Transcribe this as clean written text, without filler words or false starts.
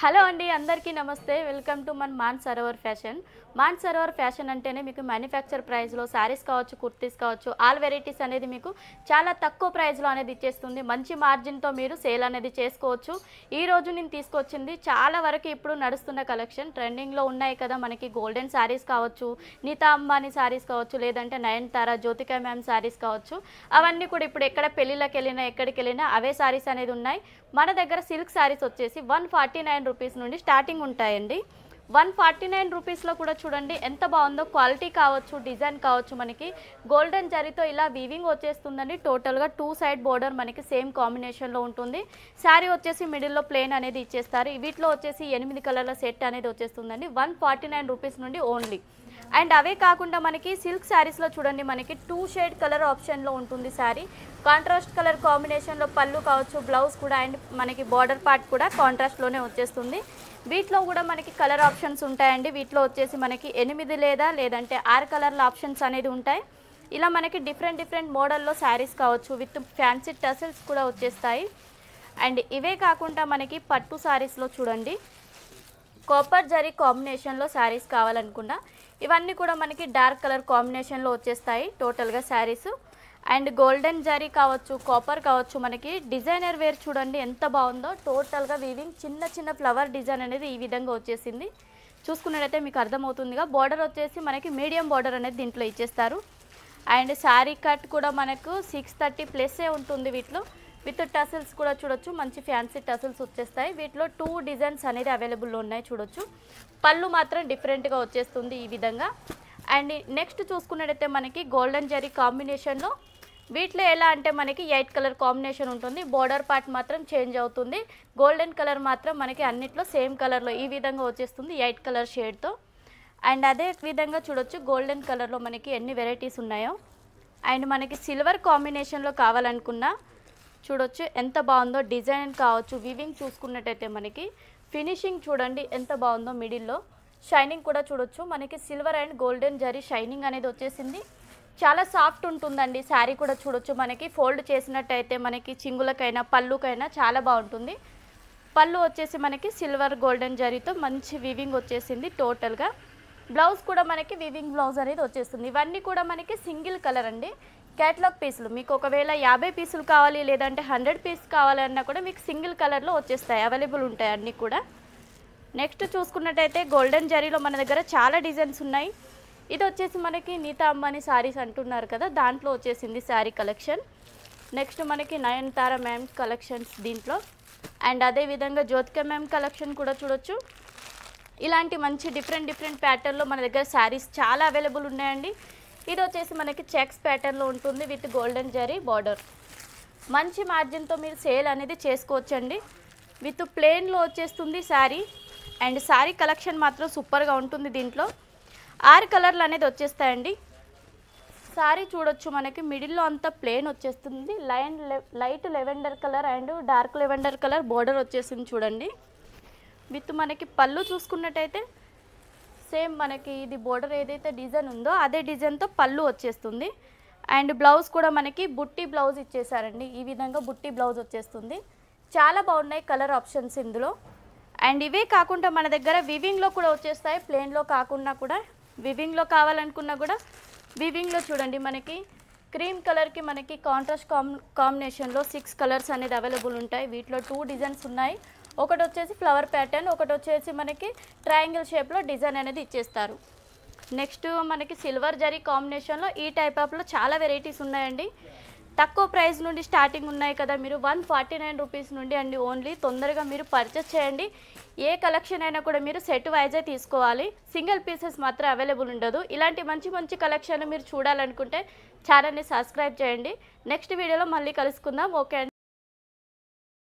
Hello అండి అందరికీ నమస్తే వెల్కమ్ టు మన మాన్సరోవర్ ఫ్యాషన్. మాన్సరోవర్ ఫ్యాషన్ అంటేనే మీకు మ్యానుఫ్యాక్చర్ ప్రైస్లో శారీస్ కావచ్చు, కుర్తీస్ కావచ్చు, ఆల్ వెరైటీస్ అనేది మీకు చాలా తక్కువ ప్రైస్లో అనేది ఇచ్చేస్తుంది. మంచి మార్జిన్తో మీరు సేల్ అనేది చేసుకోవచ్చు. ఈ రోజు నేను తీసుకొచ్చింది చాలా వరకు ఇప్పుడు నడుస్తున్న కలెక్షన్, ట్రెండింగ్లో ఉన్నాయి కదా మనకి గోల్డెన్ శారీస్ కావచ్చు, నీతా అంబానీ శారీస్ కావచ్చు, లేదంటే నయనతార, జ్యోతిక మ్యామ్ శారీస్ కావచ్చు. అవన్నీ కూడా ఇప్పుడు ఎక్కడ పెళ్ళిళ్ళకి వెళ్ళినా ఎక్కడికి వెళ్ళినా అవే శారీస్ అనేది ఉన్నాయి. మన దగ్గర సిల్క్ శారీస్ వచ్చేసి 149 రూపీస్ నుండి స్టార్టింగ్ ఉంటాయండి. 149 రూపీస్లో కూడా చూడండి ఎంత బాగుందో. క్వాలిటీ కావచ్చు, డిజైన్ కావచ్చు, మనకి గోల్డెన్ జరీతో ఇలా వీవింగ్ వచ్చేస్తుందండి. టోటల్గా 2 సైడ్ బోర్డర్ మనకి సేమ్ కాంబినేషన్లో ఉంటుంది. శారీ వచ్చేసి మిడిల్లో ప్లెయిన్ అనేది ఇచ్చేస్తారు. వీటిలో వచ్చేసి 8 కలర్ల సెట్ అనేది వచ్చేస్తుందండి. 149 రూపీస్ నుండి ఓన్లీ. అండ్ అవే కాకుండా మనకి సిల్క్ శారీస్లో చూడండి మనకి 2 షేడ్ కలర్ ఆప్షన్లో ఉంటుంది శారీ. కాంట్రాస్ట్ కలర్ కాంబినేషన్లో పళ్ళు కావచ్చు, బ్లౌజ్ కూడా, అండ్ మనకి బార్డర్ పార్ట్ కూడా కాంట్రాస్ట్లోనే వచ్చేస్తుంది. వీటిలో కూడా మనకి కలర్ ఆప్షన్స్ ఉంటాయండి. వీటిలో వచ్చేసి మనకి 8 లేదంటే 6 కలర్ల ఆప్షన్స్ అనేది ఉంటాయి. ఇలా మనకి డిఫరెంట్ మోడల్లో శారీస్ కావచ్చు, విత్ ఫ్యాన్సీ టసల్స్ కూడా వచ్చేస్తాయి. అండ్ ఇవే కాకుండా మనకి పట్టు శారీస్లో చూడండి కాపర్ జరీ కాంబినేషన్లో శారీస్ కావాలనుకున్నా ఇవన్నీ కూడా మనకి డార్క్ కలర్ కాంబినేషన్లో వచ్చేస్తాయి టోటల్గా శారీస్. అండ్ గోల్డెన్ జరీ కావచ్చు, కాపర్ కావచ్చు, మనకి డిజైనర్ వేర్ చూడండి ఎంత బాగుందో. టోటల్గా వీవింగ్ చిన్న ఫ్లవర్ డిజైన్ అనేది ఈ విధంగా వచ్చేసింది. చూసుకున్నట్లయితే మీకు అర్థమవుతుందిగా. బార్డర్ వచ్చేసి మనకి మీడియం బార్డర్ అనేది దీంట్లో ఇచ్చేస్తారు. అండ్ శారీ కట్ కూడా మనకు 630 ప్లస్సే ఉంటుంది. వీటిలో విత్ టసల్స్ కూడా చూడొచ్చు, మంచి ఫ్యాన్సీ టసల్స్ వచ్చేస్తాయి. వీటిలో 2 డిజైన్స్ అనేది అవైలబుల్లో ఉన్నాయి చూడొచ్చు. పళ్ళు మాత్రం డిఫరెంట్గా వచ్చేస్తుంది ఈ విధంగా. అండ్ నెక్స్ట్ చూసుకున్నట్టయితే మనకి గోల్డెన్ జరీ కాంబినేషన్లో వీటిలో ఎలా అంటే మనకి 8 కలర్ కాంబినేషన్ ఉంటుంది. బోర్డర్ పార్ట్ మాత్రం చేంజ్ అవుతుంది. గోల్డెన్ కలర్ మాత్రం మనకి అన్నిట్లో సేమ్ కలర్లో ఈ విధంగా వచ్చేస్తుంది 8 కలర్ షేడ్తో. అండ్ అదే విధంగా చూడొచ్చు గోల్డెన్ కలర్లో మనకి ఎన్ని వెరైటీస్ ఉన్నాయో. అండ్ మనకి సిల్వర్ కాంబినేషన్లో కావాలనుకున్నా చూడొచ్చు ఎంత బాగుందో. డిజైన్ కావచ్చు, వీవింగ్ చూసుకున్నట్టయితే మనకి ఫినిషింగ్ చూడండి ఎంత బాగుందో. మిడిల్లో షైనింగ్ కూడా చూడొచ్చు. మనకి silver and golden zari shining అనేది వచ్చేసింది. చాలా సాఫ్ట్ ఉంటుందండి. శారీ కూడా చూడొచ్చు మనకి ఫోల్డ్ చేసినట్టయితే మనకి చింగులకైనా పళ్ళుకైనా చాలా బాగుంటుంది. పళ్ళు వచ్చేసి మనకి సిల్వర్ గోల్డెన్ జరీతో మంచి వీవింగ్ వచ్చేసింది టోటల్గా. బ్లౌజ్ కూడా మనకి వీవింగ్ బ్లౌజ్ అనేది వచ్చేస్తుంది. ఇవన్నీ కూడా మనకి సింగిల్ కలర్ అండి. క్యాటలాగ్ పీసులు మీకు ఒకవేళ 50 పీసులు కావాలి లేదంటే 100 పీస్ కావాలన్నా కూడా మీకు సింగిల్ కలర్లో వచ్చేస్తాయి, అవైలబుల్ ఉంటాయి అన్నీ కూడా. నెక్స్ట్ చూసుకున్నట్టయితే గోల్డెన్ జరీలో మన దగ్గర చాలా డిజైన్స్ ఉన్నాయి. ఇది వచ్చేసి మనకి నీతా అంబానీ శారీస్ అంటున్నారు కదా, దాంట్లో వచ్చేసింది శారీ కలెక్షన్. నెక్స్ట్ మనకి నయనతార మ్యామ్ కలెక్షన్స్ దీంట్లో. అండ్ అదేవిధంగా జ్యోతిక మ్యామ్ కలెక్షన్ కూడా చూడొచ్చు. ఇలాంటి మంచి డిఫరెంట్ ప్యాటర్న్లో మన దగ్గర శారీస్ చాలా అవైలబుల్ ఉన్నాయండి. ఇది వచ్చేసి మనకి చెక్స్ ప్యాటర్న్లో ఉంటుంది విత్ గోల్డెన్ జరీ బార్డర్. మంచి మార్జిన్తో మీరు సేల్ అనేది చేసుకోవచ్చండి. విత్ ప్లెయిన్లో వచ్చేస్తుంది శారీ. అండ్ శారీ కలెక్షన్ మాత్రం సూపర్గా ఉంటుంది. దీంట్లో 6 కలర్లు అనేది వచ్చేస్తాయండి. శారీ చూడొచ్చు మనకి మిడిల్లో అంతా ప్లెయిన్ వచ్చేస్తుంది. Light lavender colour and dark lavender colour border వచ్చేసింది చూడండి. విత్ మనకి పళ్ళు చూసుకున్నట్టయితే సేమ్ మనకి ఇది బోర్డర్ ఏదైతే డిజైన్ ఉందో అదే డిజైన్తో పళ్ళు వచ్చేస్తుంది. అండ్ బ్లౌజ్ కూడా మనకి బుట్టి బ్లౌజ్ ఇచ్చేసారండి. ఈ విధంగా బుట్టి బ్లౌజ్ వచ్చేస్తుంది. చాలా బాగున్నాయి కలర్ ఆప్షన్స్ ఇందులో. అండ్ ఇవే కాకుండా మన దగ్గర వివింగ్లో కూడా వచ్చేస్తాయి. ప్లెయిన్లో కాకుండా కూడా వివింగ్లో కావాలనుకున్నా కూడా వివింగ్లో చూడండి మనకి క్రీమ్ కలర్కి మనకి కాంట్రాస్ట్ కాంబినేషన్లో 6 కలర్స్ అనేది అవైలబుల్ ఉంటాయి. వీటిలో 2 డిజైన్స్ ఉన్నాయి. ఒకటి వచ్చేసి ఫ్లవర్ ప్యాటర్న్, ఒకటి వచ్చేసి మనకి ట్రయాంగిల్ షేప్లో డిజైన్ అనేది ఇచ్చేస్తారు. నెక్స్ట్ మనకి సిల్వర్ జరీ కాంబినేషన్లో ఈ టైప్ ఆఫ్లో చాలా వెరైటీస్ ఉన్నాయండి. తక్కువ ప్రైస్ నుండి స్టార్టింగ్ ఉన్నాయి కదా. మీరు 149 రూపీస్ నుండి అండి ఓన్లీ. తొందరగా మీరు పర్చేస్ చేయండి. ఏ కలెక్షన్ అయినా కూడా మీరు సెట్ వైజే తీసుకోవాలి, సింగిల్ పీసెస్ మాత్రం అవైలబుల్ ఉండదు. ఇలాంటి మంచి కలెక్షన్ మీరు చూడాలనుకుంటే ఛానల్ని సబ్స్క్రైబ్ చేయండి. నెక్స్ట్ వీడియోలో మళ్ళీ కలుసుకుందాం. ఓకే అండి.